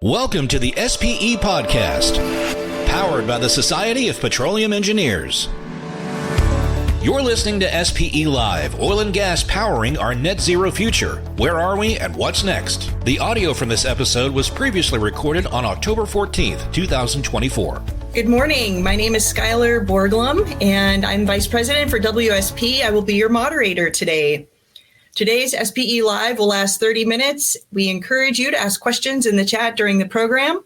Welcome to the SPE podcast, powered by the Society of Petroleum Engineers. You're listening to SPE Live, oil and gas powering our net zero future. Where are we and what's next? The audio from this episode was previously recorded on October 14th, 2024. Good morning. My name is Scyller Borglum, and I'm Vice President for WSP. I will be your moderator today. Today's SPE Live will last 30 minutes. We encourage you to ask questions in the chat during the program.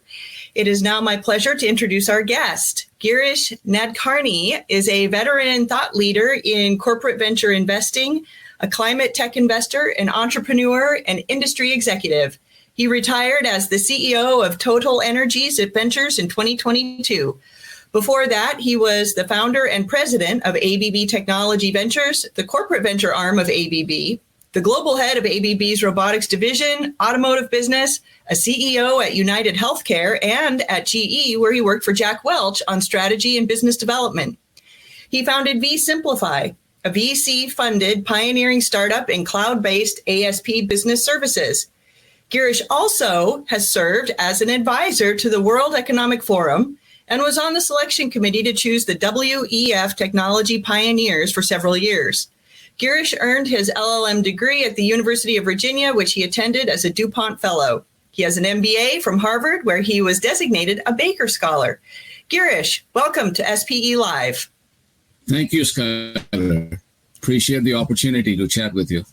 It is now my pleasure to introduce our guest. Girish Nadkarni is a veteran and thought leader in corporate venture investing, a climate tech investor, an entrepreneur, and industry executive. He retired as the CEO of TotalEnergies Ventures in 2022. Before that, he was the founder and president of ABB Technology Ventures, the corporate venture arm of ABB, the global head of ABB's robotics division, automotive business, a CEO at United Healthcare, and at GE, where he worked for Jack Welch on strategy and business development. He founded vSimplify, a VC-funded pioneering startup in cloud-based ASP business services. Girish also has served as an advisor to the World Economic Forum and was on the selection committee to choose the WEF Technology Pioneers for several years. Girish earned his LLM degree at the University of Virginia, which he attended as a DuPont Fellow. He has an MBA from Harvard, where he was designated a Baker Scholar. Girish, welcome to SPE Live. Thank you, Skyler. Appreciate the opportunity to chat with you.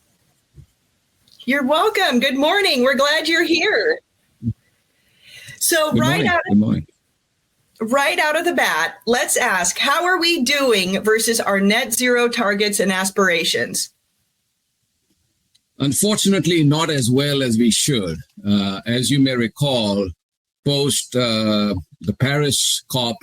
You're welcome. Good morning. We're glad you're here. So Good morning. Right out of the bat, let's ask, how are we doing versus our net zero targets and aspirations? Unfortunately, not as well as we should. As you may recall, post the Paris COP,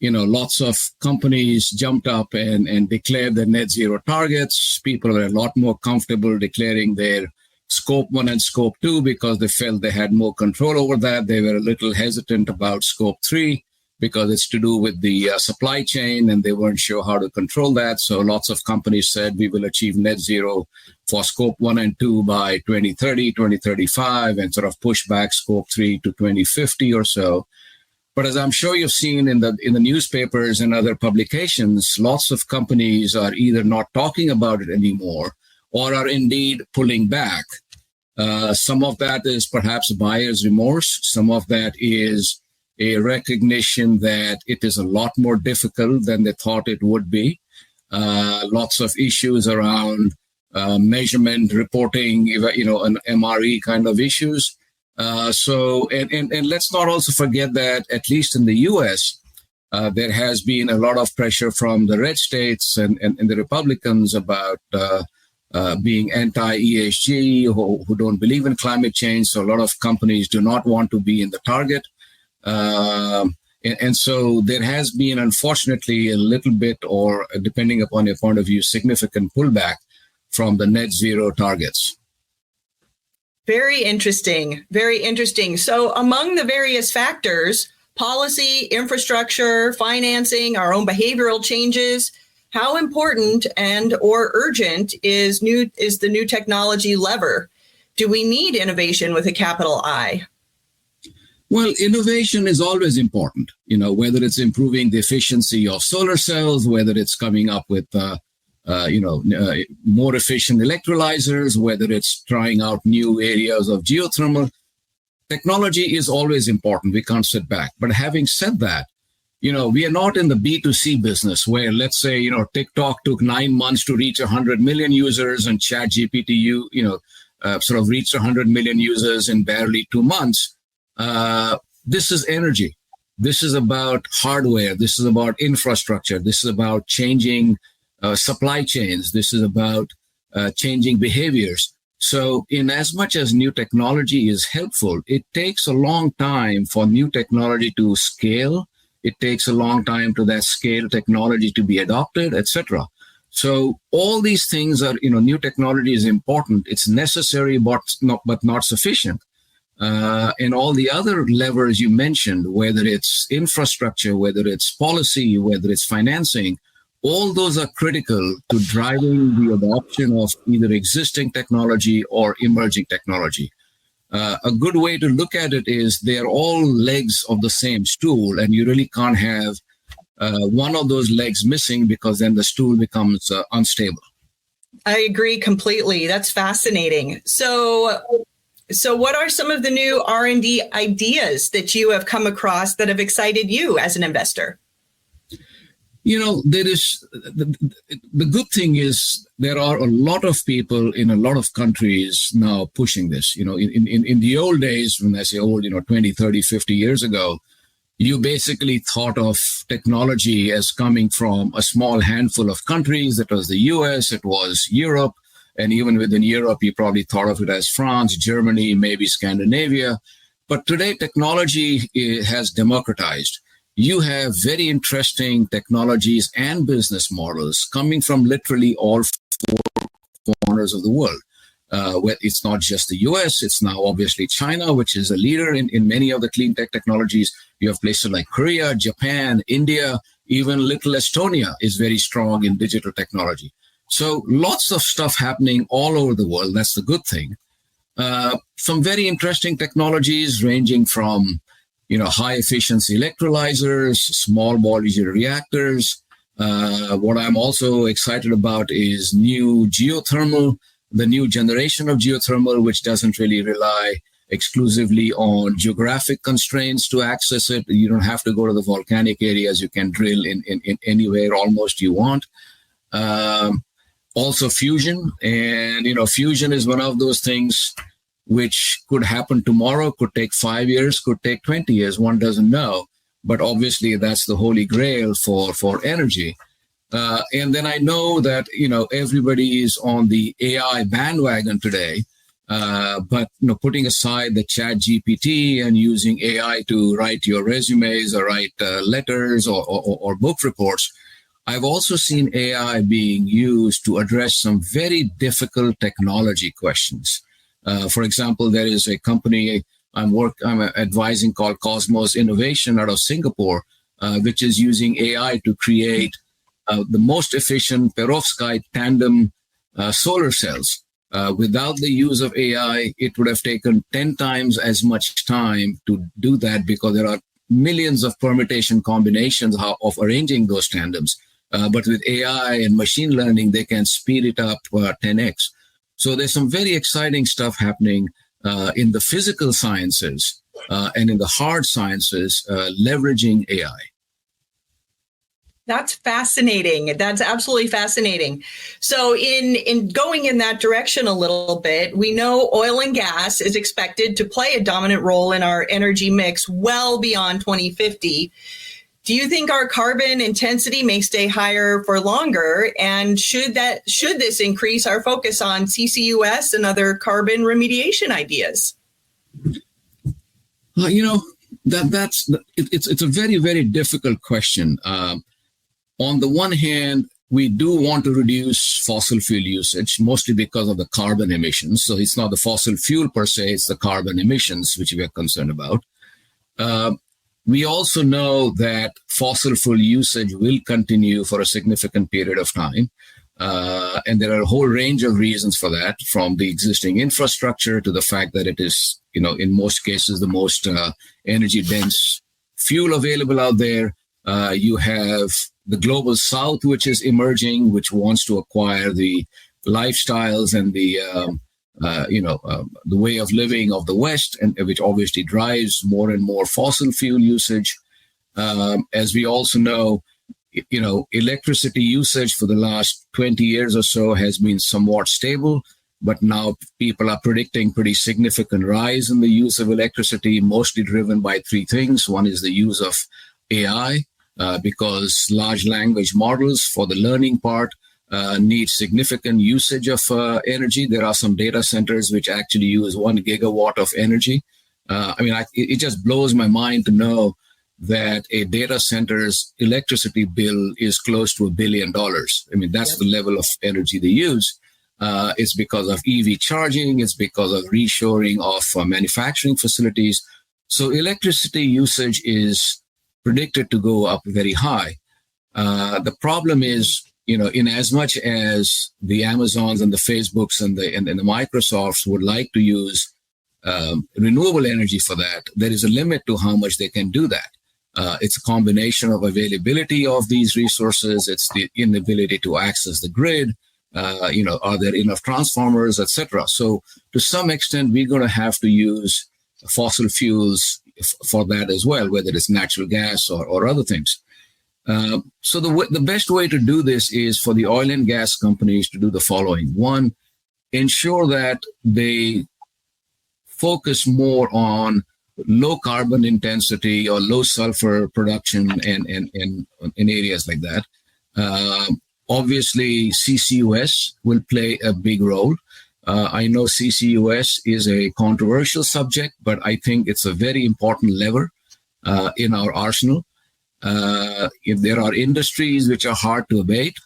lots of companies jumped up and declared their net zero targets. People were a lot more comfortable declaring their Scope 1 and Scope 2 because they felt they had more control over that. They were a little hesitant about Scope 3 because it's to do with the supply chain and they weren't sure how to control that. So lots of companies said we will achieve net zero for Scope 1 and 2 by 2030, 2035, and sort of push back Scope 3 to 2050 or so. But as I'm sure you've seen in the newspapers and other publications, lots of companies are either not talking about it anymore or are indeed pulling back. Some of that is perhaps buyer's remorse. Some of that is a recognition that it is a lot more difficult than they thought it would be. Lots of issues around measurement, reporting, an MRE kind of issues. So let's not also forget that at least in the U.S., there has been a lot of pressure from the red states and the Republicans about being anti-ESG, who don't believe in climate change. So a lot of companies do not want to be in the target. And so there has been, unfortunately, a little bit, or depending upon your point of view, significant pullback from the net zero targets. Very interesting. Very interesting. So among the various factors, policy, infrastructure, financing, our own behavioral changes, how important and or urgent is the new technology lever? Do we need innovation with a capital I? Well, innovation is always important, whether it's improving the efficiency of solar cells, whether it's coming up with, more efficient electrolyzers, whether it's trying out new areas of geothermal. Technology is always important. We can't sit back. But having said that, we are not in the B2C business where, let's say, TikTok took 9 months to reach 100 million users and ChatGPT, sort of reached 100 million users in barely 2 months. This is energy. This is about hardware. This is about infrastructure. This is about changing supply chains. This is about changing behaviors. So in as much as new technology is helpful, it takes a long time for new technology to scale. It takes a long time to that scale technology to be adopted, etc. So all these things are, new technology is important. It's necessary, but not sufficient. And all the other levers you mentioned, whether it's infrastructure, whether it's policy, whether it's financing, all those are critical to driving the adoption of either existing technology or emerging technology. A good way to look at it is they're all legs of the same stool, and you really can't have one of those legs missing, because then the stool becomes unstable. I agree completely. That's fascinating. So what are some of the new R&D ideas that you have come across that have excited you as an investor? There is the good thing is there are a lot of people in a lot of countries now pushing this. In the old days, when I say old, 20, 30, 50 years ago, you basically thought of technology as coming from a small handful of countries. It was the US, it was Europe, and even within Europe, you probably thought of it as France, Germany, maybe Scandinavia. But today, technology has democratized. You have very interesting technologies and business models coming from literally all four corners of the world. Where it's not just the US, it's now obviously China, which is a leader in many of the clean tech technologies. You have places like Korea, Japan, India, even little Estonia is very strong in digital technology. So lots of stuff happening all over the world. That's the good thing. Some very interesting technologies ranging from high efficiency electrolyzers, small modular reactors. What I'm also excited about is new geothermal, the new generation of geothermal, which doesn't really rely exclusively on geographic constraints to access it. You don't have to go to the volcanic areas. You can drill in anywhere almost you want. Also fusion. And, fusion is one of those things which could happen tomorrow, could take 5 years, could take 20 years. One doesn't know. But obviously, that's the holy grail for energy. And then I know that, everybody is on the AI bandwagon today. But, putting aside the chat GPT and using AI to write your resumes or write letters or book reports, I've also seen AI being used to address some very difficult technology questions. For example, there is a company I'm advising called Cosmos Innovation out of Singapore, which is using AI to create the most efficient perovskite tandem solar cells. Without the use of AI, it would have taken 10 times as much time to do that, because there are millions of permutation combinations of arranging those tandems. But with AI and machine learning, they can speed it up 10x. So there's some very exciting stuff happening in the physical sciences and in the hard sciences, leveraging AI. That's fascinating. That's absolutely fascinating. So in going in that direction a little bit, we know oil and gas is expected to play a dominant role in our energy mix well beyond 2050. Do you think our carbon intensity may stay higher for longer? And should this increase our focus on CCUS and other carbon remediation ideas? It's a very, very difficult question. On the one hand, we do want to reduce fossil fuel usage, mostly because of the carbon emissions. So it's not the fossil fuel per se, it's the carbon emissions which we are concerned about. We also know that fossil fuel usage will continue for a significant period of time. And there are a whole range of reasons for that, from the existing infrastructure to the fact that it is, in most cases, the most energy dense fuel available out there. You have the global south, which is emerging, which wants to acquire the lifestyles and the way of living of the West, and which obviously drives more and more fossil fuel usage. As we also know, electricity usage for the last 20 years or so has been somewhat stable, but now people are predicting pretty significant rise in the use of electricity, mostly driven by three things. One is the use of AI, because large language models for the learning part need significant usage of energy. There are some data centers which actually use 1 gigawatt of energy. It just blows my mind to know that a data center's electricity bill is close to $1 billion. That's the level of energy they use. It's because of EV charging. It's because of reshoring of manufacturing facilities. So electricity usage is predicted to go up very high. The problem is, in as much as the Amazons and the Facebooks and the Microsofts would like to use renewable energy for that, there is a limit to how much they can do that. It's a combination of availability of these resources. It's the inability to access the grid. Are there enough transformers, etc.? So to some extent, we're going to have to use fossil fuels for that as well, whether it's natural gas or other things. So the best way to do this is for the oil and gas companies to do the following. One, ensure that they focus more on low carbon intensity or low sulfur production and in areas like that. Obviously, CCUS will play a big role. I know CCUS is a controversial subject, but I think it's a very important lever in our arsenal. If there are industries which are hard to abate,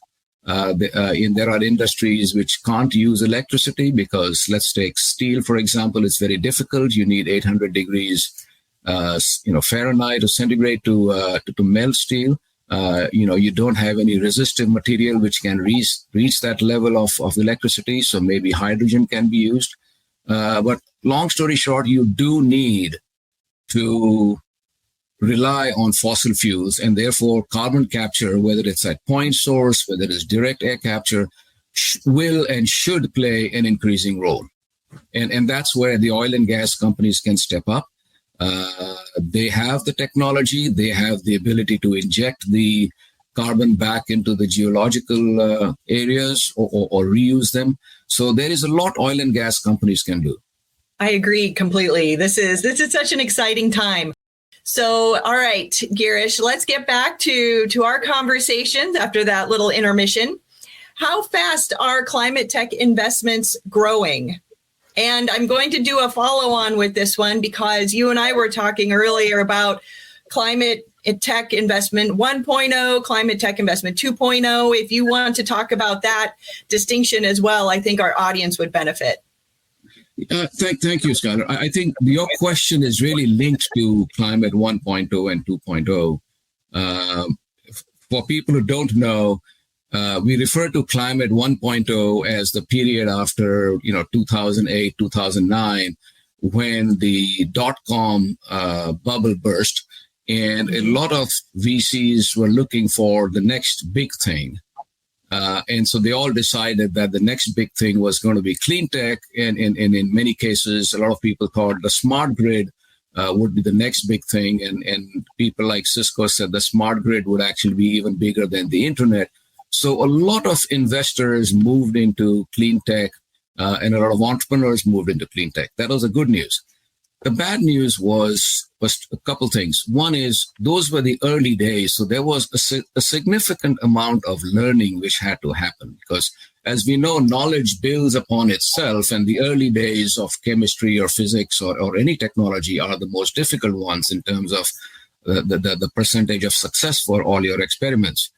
there are industries which can't use electricity because, let's take steel, for example. It's very difficult. You need 800 degrees Fahrenheit or centigrade to melt steel. You don't have any resistive material which can reach that level of electricity, so maybe hydrogen can be used. But long story short, you do need to rely on fossil fuels, and therefore carbon capture, whether it's at point source, whether it's direct air capture, will and should play an increasing role. And that's where the oil and gas companies can step up. They have the technology, they have the ability to inject the carbon back into the geological areas or reuse them. So there is a lot oil and gas companies can do. I agree completely. This is such an exciting time. So, all right, Girish, let's get back to our conversations after that little intermission. How fast are climate tech investments growing? And I'm going to do a follow-on with this one because you and I were talking earlier about climate tech investment 1.0, climate tech investment 2.0. If you want to talk about that distinction as well, I think our audience would benefit. Thank you, Scyller. I think your question is really linked to climate 1.0 and 2.0. For people who don't know, we refer to climate 1.0 as the period after 2008, 2009, when the dot-com bubble burst, and a lot of VCs were looking for the next big thing. And so they all decided that the next big thing was going to be clean tech. And in many cases, a lot of people thought the smart grid would be the next big thing. And people like Cisco said the smart grid would actually be even bigger than the internet. So a lot of investors moved into clean tech and a lot of entrepreneurs moved into clean tech. That was the good news. The bad news was a couple things. One is those were the early days. So there was a significant amount of learning which had to happen because, as we know, knowledge builds upon itself. And the early days of chemistry or physics or any technology are the most difficult ones in terms of the percentage of success for all your experiments.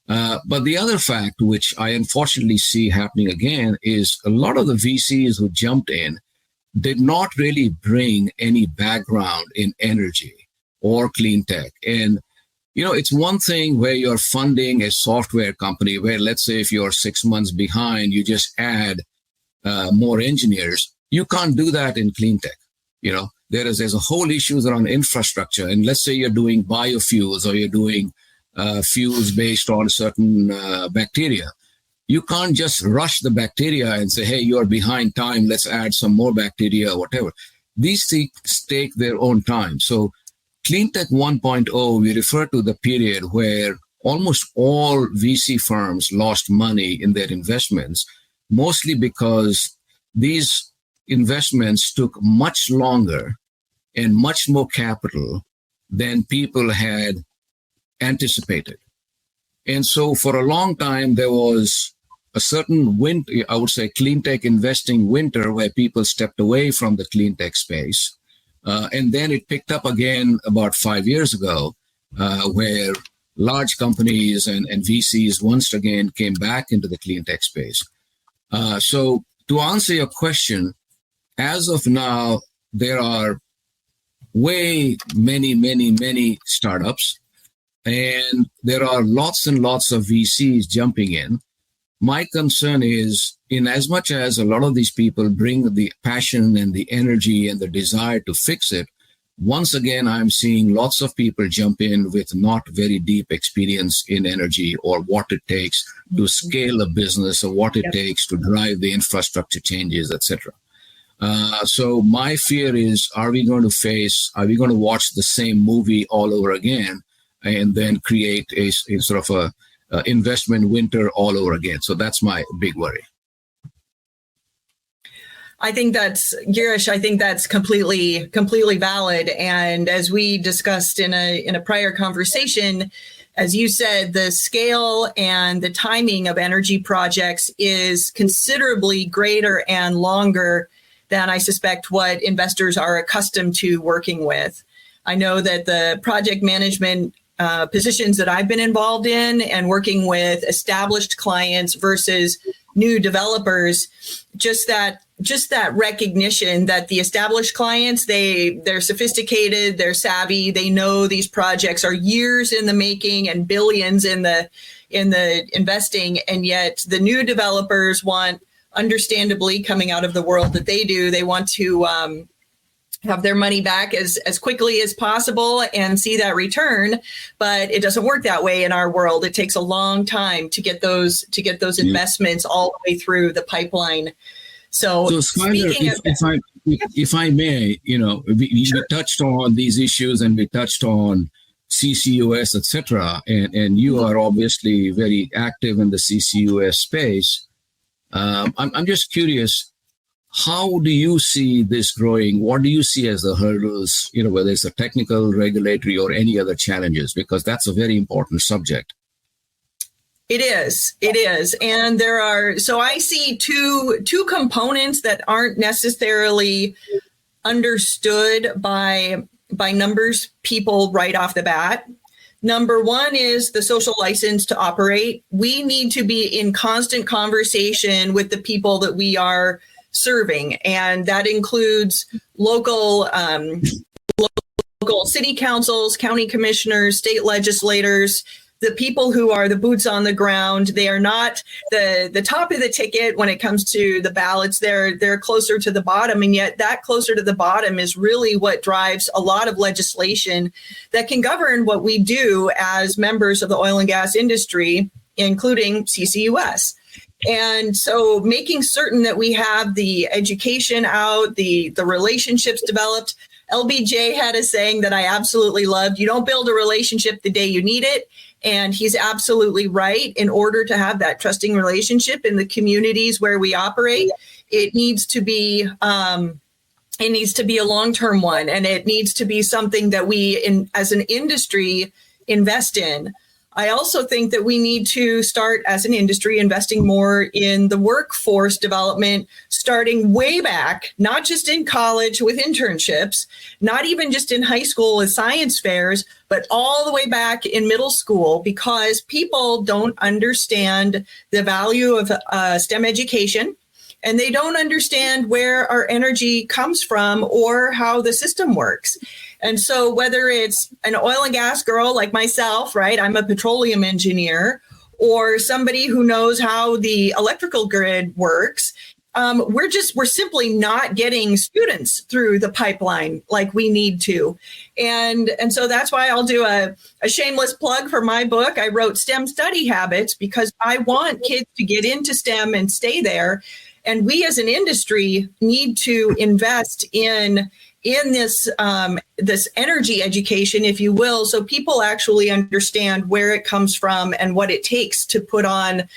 But the other fact, which I unfortunately see happening again, is a lot of the VCs who jumped in did not really bring any background in energy or clean tech. And, it's one thing where you're funding a software company where, let's say, if you're 6 months behind, you just add more engineers. You can't do that in clean tech. There's a whole issues around infrastructure. And let's say you're doing biofuels or you're doing fuels based on certain bacteria. You can't just rush the bacteria and say, hey, you're behind time, let's add some more bacteria or whatever. These things take their own time. So Clean Tech 1.0, we refer to the period where almost all VC firms lost money in their investments, mostly because these investments took much longer and much more capital than people had anticipated. And so for a long time, there was a certain winter, I would say clean tech investing winter, where people stepped away from the clean tech space. And then it picked up again about 5 years ago, where large companies and VCs once again came back into the clean tech space. So to answer your question, as of now, there are many startups, and there are lots and lots of VCs jumping in. My concern is, in as much as a lot of these people bring the passion and the energy and the desire to fix it, once again, I'm seeing lots of people jump in with not very deep experience in energy or what it takes to scale a business or what it takes to drive the infrastructure changes, etc. So my fear is, are we going to watch the same movie all over again and then create a sort of a investment winter all over again? So that's my big worry. I think that's, Girish, I think that's completely valid. And as we discussed in a prior conversation, as you said, the scale and the timing of energy projects is considerably greater and longer than I suspect what investors are accustomed to working with. I know that the project management positions that I've been involved in and working with established clients versus new developers, just that recognition that the established clients, they're sophisticated, they're savvy, they know these projects are years in the making and billions in the investing, and yet the new developers want, understandably, coming out of the world that they do, they want to have their money back as quickly as possible and see that return. But it doesn't work that way in our world. It takes a long time to get those investments all the way through the pipeline. So Scyller, if I may, we touched on these issues and we touched on CCUS, etc. And you are obviously very active in the CCUS space. I'm just curious, how do you see this growing? What do you see as the hurdles, whether it's a technical, regulatory, or any other challenges? Because that's a very important subject. It is. And there are, so I see two components that aren't necessarily understood by numbers people right off the bat. Number one is the social license to operate. We need to be in constant conversation with the people that we are serving, and that includes local city councils, county commissioners, state legislators, the people who are the boots on the ground. They are not the top of the ticket when it comes to the ballots. They're closer to the bottom, and yet that closer to the bottom is really what drives a lot of legislation that can govern what we do as members of the oil and gas industry, including CCUS. And so making certain that we have the education out, the relationships developed. LBJ had a saying that I absolutely loved: you don't build a relationship the day you need it. And he's absolutely right. In order to have that trusting relationship in the communities where we operate, it needs to be a long-term one, and it needs to be something that we, as an industry, invest in. I also think that we need to start, as an industry, investing more in the workforce development, starting way back, not just in college with internships, not even just in high school with science fairs, but all the way back in middle school, because people don't understand the value of STEM education, and they don't understand where our energy comes from or how the system works. And so whether it's an oil and gas girl like myself, right, I'm a petroleum engineer, or somebody who knows how the electrical grid works, we're simply not getting students through the pipeline like we need to. And so that's why I'll do a shameless plug for my book. I wrote STEM Study Habits because I want kids to get into STEM and stay there. And we as an industry need to invest in this energy education, if you will, so people actually understand where it comes from and what it takes to put on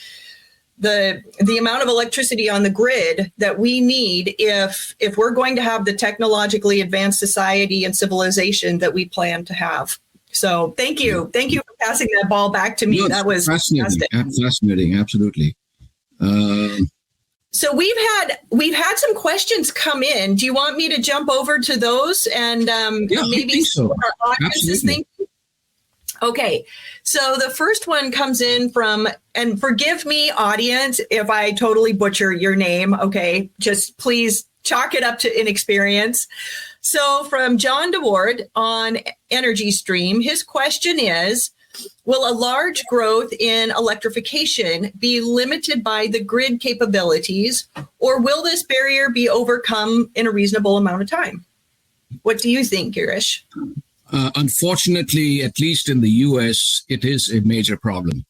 the amount of electricity on the grid that we need if we're going to have the technologically advanced society and civilization that we plan to have. So thank you for passing that ball back to me. No, that was fascinating. Absolutely. So we've had some questions come in. Do you want me to jump over to those and maybe so. Our audience is thinking? Okay, so the first one comes in from, and forgive me, audience, if I totally butcher your name. Okay, just please chalk it up to inexperience. So from John DeWard on Energy Stream, his question is, Will a large growth in electrification be limited by the grid capabilities, or will this barrier be overcome in a reasonable amount of time? What do you think, Girish? Unfortunately, at least in the US, it is a major problem.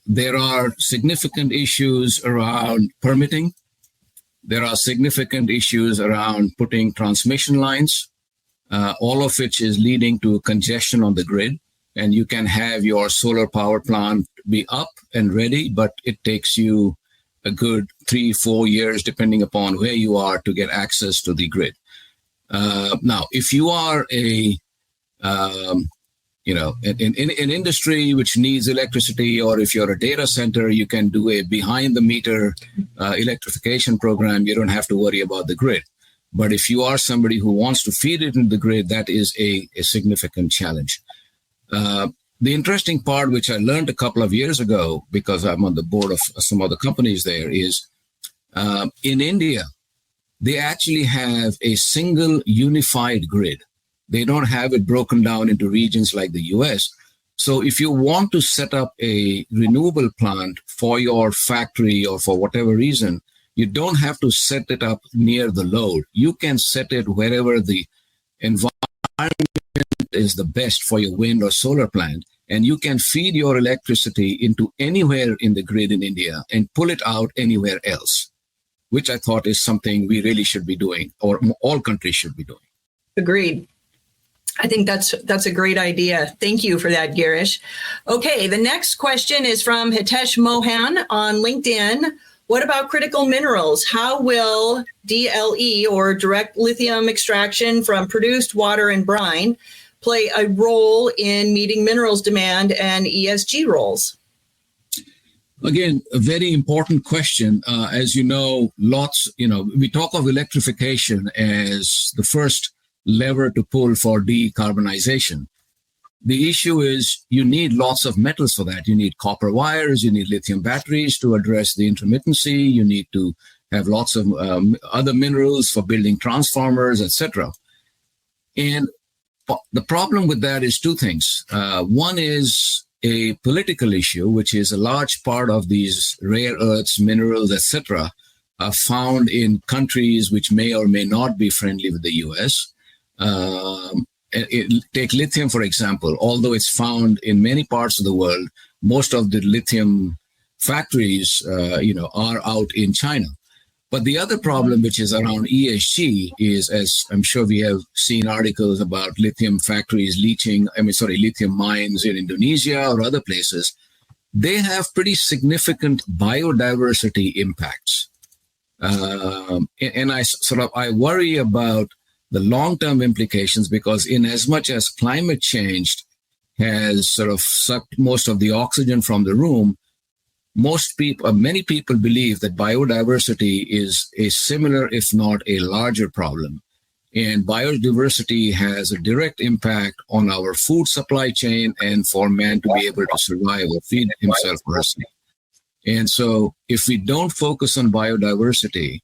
There are significant issues around permitting. There are significant issues around putting transmission lines, all of which is leading to congestion on the grid. And you can have your solar power plant be up and ready, but it takes you a good 3-4 years, depending upon where you are, to get access to the grid. Now, if you are an industry which needs electricity, or if you're a data center, you can do a behind-the-meter electrification program. You don't have to worry about the grid. But if you are somebody who wants to feed it into the grid, that is a significant challenge. The interesting part, which I learned a couple of years ago, because I'm on the board of some other companies there, is in India, they actually have a single unified grid. They don't have it broken down into regions like the US. So if you want to set up a renewable plant for your factory or for whatever reason, you don't have to set it up near the load. You can set it wherever the environment is the best for your wind or solar plant, and you can feed your electricity into anywhere in the grid in India and pull it out anywhere else, which I thought is something we really should be doing, or all countries should be doing. Agreed. I think that's a great idea. Thank you for that, Girish. Okay, the next question is from Hitesh Mohan on LinkedIn. What about critical minerals? How will DLE, or direct lithium extraction from produced water and brine, play a role in meeting minerals demand and ESG roles? Again, a very important question. As you know, we talk of electrification as the first lever to pull for decarbonization. The issue is you need lots of metals for that. You need copper wires, you need lithium batteries to address the intermittency, you need to have lots of other minerals for building transformers, etc. And the problem with that is two things. One is a political issue, which is a large part of these rare earths, minerals, etc., are found in countries which may or may not be friendly with the US. Take lithium, for example. Although it's found in many parts of the world, most of the lithium factories, are out in China. But the other problem, which is around ESG, is, as I'm sure we have seen articles about lithium factories lithium mines in Indonesia or other places, they have pretty significant biodiversity impacts. And I worry about the long-term implications, because in as much as climate change has sort of sucked most of the oxygen from the room, many people believe that biodiversity is a similar, if not a larger problem. And biodiversity has a direct impact on our food supply chain and for man to be able to survive or feed himself personally. And so if we don't focus on biodiversity,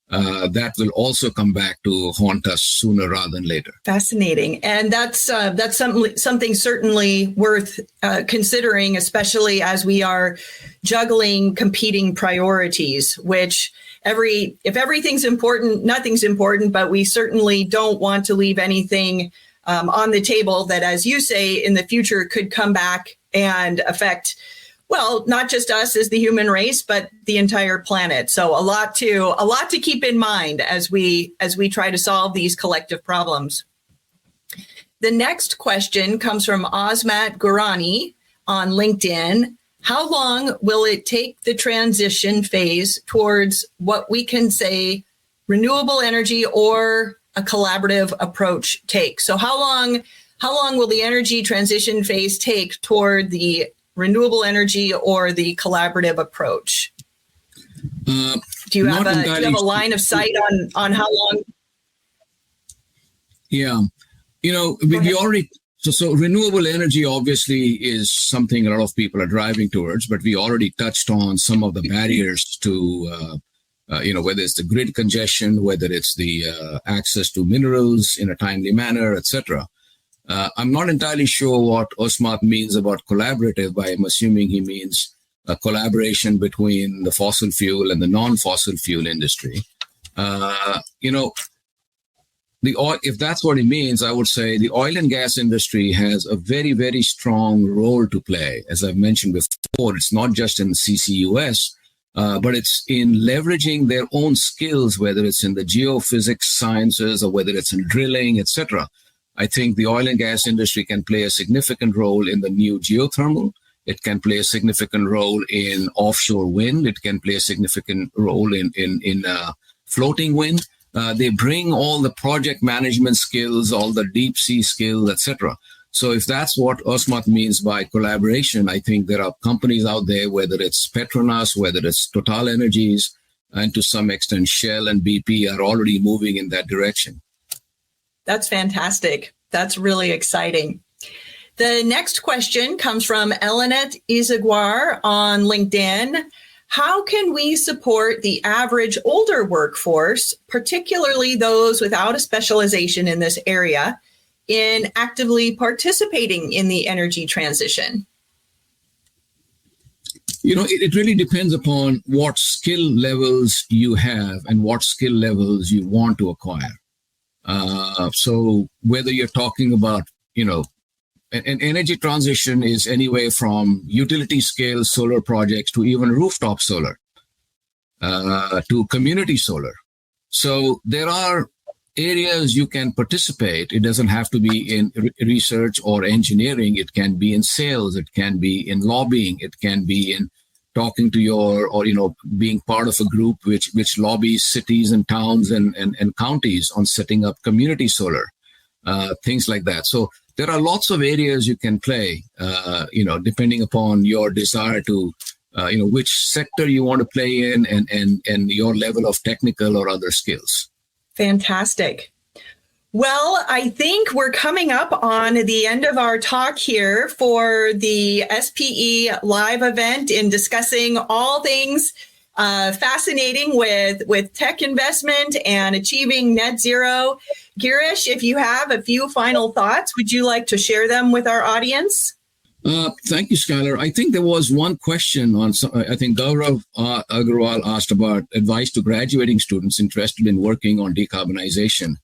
that will also come back to haunt us sooner rather than later. Fascinating. And that's something certainly worth considering, especially as we are juggling competing priorities, which if everything's important, nothing's important, but we certainly don't want to leave anything on the table that, as you say, in the future could come back and affect, well, not just us as the human race, but the entire planet. So a lot to keep in mind as we try to solve these collective problems. The next question comes from Osmat Gurani on LinkedIn. How long will it take the transition phase towards what we can say renewable energy or a collaborative approach take? So how long will the energy transition phase take toward the renewable energy or the collaborative approach? Do you have a line of sight on how long? Yeah, we already. So renewable energy obviously is something a lot of people are driving towards, but we already touched on some of the barriers to, whether it's the grid congestion, whether it's the access to minerals in a timely manner, etc. I'm not entirely sure what Osmat means about collaborative, but I'm assuming he means a collaboration between the fossil fuel and the non-fossil fuel industry. If that's what it means, I would say the oil and gas industry has a very, very strong role to play. As I've mentioned before, it's not just in CCUS, but it's in leveraging their own skills, whether it's in the geophysics sciences or whether it's in drilling, etc. I think the oil and gas industry can play a significant role in the new geothermal. It can play a significant role in offshore wind. It can play a significant role in floating wind. They bring all the project management skills, all the deep sea skills, etc. So if that's what Osmat means by collaboration, I think there are companies out there, whether it's Petronas, whether it's TotalEnergies, and to some extent Shell and BP are already moving in that direction. That's fantastic. That's really exciting. The next question comes from Elenet Izaguar on LinkedIn. How can we support the average older workforce, particularly those without a specialization in this area, in actively participating in the energy transition? It really depends upon what skill levels you have and what skill levels you want to acquire. So whether you're talking about, an energy transition is anywhere from utility scale solar projects to even rooftop solar, to community solar. So there are areas you can participate. It doesn't have to be in research or engineering. It can be in sales. It can be in lobbying. It can be in talking to being part of a group which lobbies cities and towns and counties on setting up community solar, things like that. So there are lots of areas you can play, depending upon your desire to, which sector you want to play in and your level of technical or other skills. Fantastic. Well, I think we're coming up on the end of our talk here for the SPE live event in discussing all things fascinating with tech investment and achieving net zero. Girish, if you have a few final thoughts, would you like to share them with our audience? Thank you, Scyller. I think there was one question I think Gaurav Agarwal asked about advice to graduating students interested in working on decarbonization.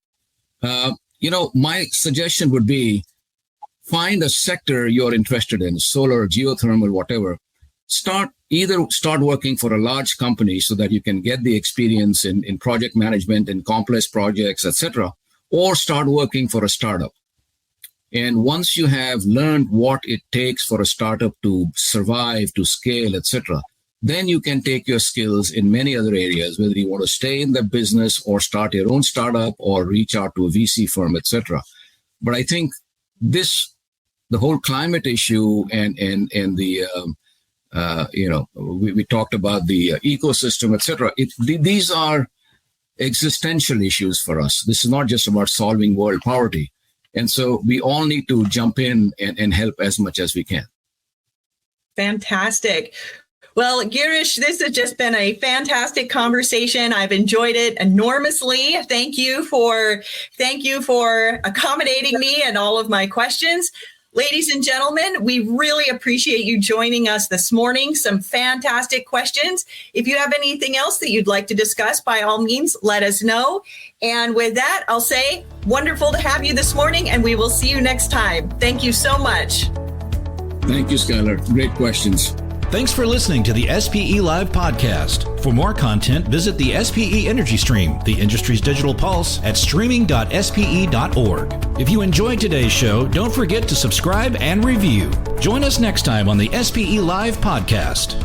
My suggestion would be find a sector you're interested in, solar, geothermal, whatever. Start working for a large company so that you can get the experience in project management and complex projects, etc., or start working for a startup. And once you have learned what it takes for a startup to survive, to scale, etc., then you can take your skills in many other areas, whether you want to stay in the business or start your own startup or reach out to a VC firm, etc. But I think the whole climate issue and the we talked about the ecosystem, etc. These are existential issues for us. This is not just about solving world poverty. And so we all need to jump in and help as much as we can. Fantastic. Well, Girish, this has just been a fantastic conversation. I've enjoyed it enormously. Thank you for accommodating me and all of my questions. Ladies and gentlemen, we really appreciate you joining us this morning. Some fantastic questions. If you have anything else that you'd like to discuss, by all means, let us know. And with that, I'll say wonderful to have you this morning, and we will see you next time. Thank you so much. Thank you, Scyller. Great questions. Thanks for listening to the SPE Live podcast. For more content, visit the SPE Energy Stream, the industry's digital pulse, at streaming.spe.org. If you enjoyed today's show, don't forget to subscribe and review. Join us next time on the SPE Live podcast.